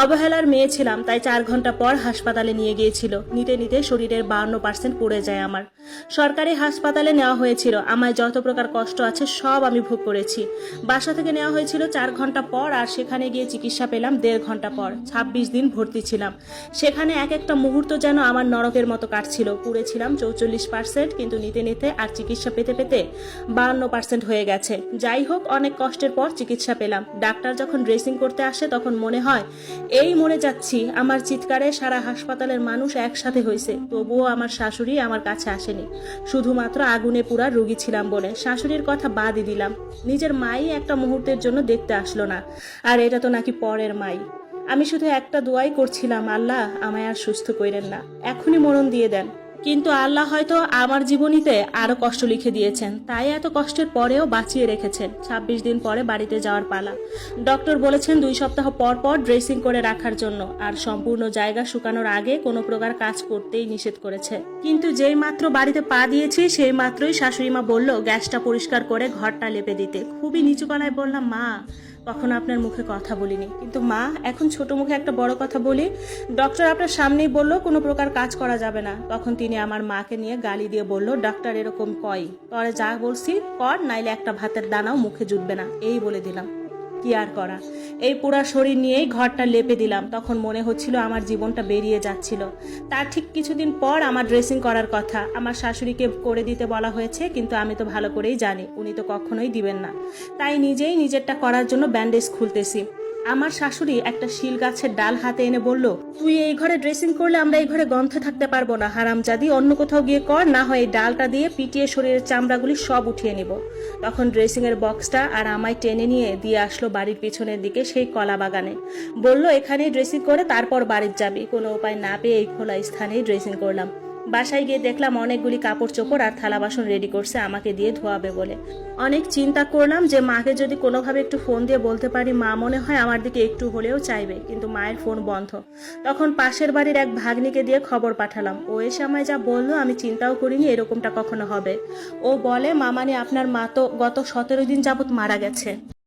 অবহেলার মেয়ে ছিলাম, তাই 4 ঘন্টা পর হাসপাতালে নিয়ে গিয়েছিল। নিতে নিতে শরীরের 52% পুড়ে যায় আমার। সরকারি হাসপাতালে নেওয়া হয়েছিল। আমায় যত প্রকার কষ্ট আছে সব আমি ভোগ করেছি। বাসা থেকে নেওয়া হয়েছিল 4 ঘন্টা পর, আর সেখানে গিয়ে চিকিৎসা পেলাম 1.5 ঘন্টা পর। 26 দিন ভর্তি ছিলাম। সেখানে এক একটা মুহূর্ত যেন আমার নরকের মতো কাটছিল। পুড়েছিলাম 44%, কিন্তু নিতে নিতে আর চিকিৎসা পেতে পেতে 52% হয়ে গেছে। যাই হোক, অনেক কষ্টের পর চিকিৎসা পেলাম। ডাক্তার যখন ড্রেসিং করতে আসে তখন মনে হয় এই মরে যাচ্ছি। আমার চিৎকারে সারা হাসপাতালের মানুষ একসাথে হয়েছে, তবুও আমার শাশুড়ি আমার কাছে আসেনি। শুধুমাত্র আগুনে পুরা রোগী ছিলাম বলে। শাশুড়ির কথা বাদই দিলাম, নিজের মাই একটা মুহূর্তের জন্য দেখতে আসলো না, আর এটা তো নাকি পরের মাই। আমি শুধু একটা দোয়াই করছিলাম, আল্লাহ আমায় আর সুস্থ কইরেন না, এখনই মরণ দিয়ে দেন। কিন্তু আল্লাহ হয়তো আমার জীবনীতে আরো কষ্ট লিখে দিয়েছেন, তাই এত কষ্টের পরেও বাঁচিয়ে রেখেছেন। 26 দিন পরে বাড়িতে যাওয়ার পালা। ডক্টর বলেছেন 2 সপ্তাহ পর পর ড্রেসিং করে রাখার জন্য, আর সম্পূর্ণ জায়গা শুকানোর আগে কোনো প্রকার কাজ করতেই নিষেধ করেছে। কিন্তু যেই মাত্র বাড়িতে পা দিয়েছি সেই মাত্রই শাশুড়ি মা বলল গ্যাসটা পরিষ্কার করে ঘরটা লেপে দিতে। খুবই নিচু গলায় বললাম, মা কখনো আপনার মুখে কথা বলিনি, কিন্তু মা এখন ছোট মুখে একটা বড় কথা বলি। ডক্টর আপনার সামনেই বলল কোনো প্রকার কাজ করা যাবে না। তখন তিনি আমার মাকে নিয়ে গালি দিয়ে বলল, ডাক্তার এরকম কয়, তরে যা বলছি কর, নাইলে একটা ভাতের দানাও মুখে জুটবে না। এই বলে দিলাম। কি আর করা, এই পুরা শরীর নিয়েই ঘরটা লেপে দিলাম। তখন মনে হচ্ছিল আমার জীবনটা বেরিয়ে যাচ্ছিল। তার ঠিক কিছুদিন পর আমার ড্রেসিং করার কথা। আমার শাশুড়িকে করে দিতে বলা হয়েছে, কিন্তু আমি তো ভালো করেই জানি উনি তো কখনোই দিবেন না। তাই নিজেই নিজেরটা করার জন্য ব্যান্ডেজ খুলতেছি। আমার শাশুড়ি একটা শিল গাছের ডাল হাতে এনে বলল, তুই এই ঘরে ড্রেসিং করলে আমরা এই ঘরে গন্ধে থাকতে পারবো না, হারামজাদি, অন্য কোথাও গিয়ে কর, না হয় এই ডালটা দিয়ে পিটিয়ে শরীরের চামড়াগুলি সব উঠিয়ে নিব। তখন ড্রেসিং এর বক্সটা আর আমায় টেনে নিয়ে দিয়ে আসলো বাড়ির পিছনের দিকে সেই কলা বাগানে। বলল এখানেই ড্রেসিং করে তারপর বাড়ির যাবি। কোনো উপায় না পেয়ে এই খোলা স্থানেই ড্রেসিং করলাম। বাসায় গিয়ে দেখলাম অনেকগুলি কাপড় চোপড় আর থালা বাসন রেডি করছে আমাকে দিয়ে ধোয়াবে বলে। অনেক চিন্তা করলাম যে মাকে যদি কোনোভাবে একটু ফোন দিয়ে বলতে পারি, মা মনে হয় আমার দিকে একটু হলেও চাইবে, কিন্তু মায়ের ফোন বন্ধ। তখন পাশের বাড়ির এক ভাগ্নিকে দিয়ে খবর পাঠালাম। ও এসে আমায় যা বললো আমি চিন্তাও করিনি এরকমটা কখনো হবে। ও বলে, মামানি আপনার মা তো গত 17 দিন যাবত মারা গেছে।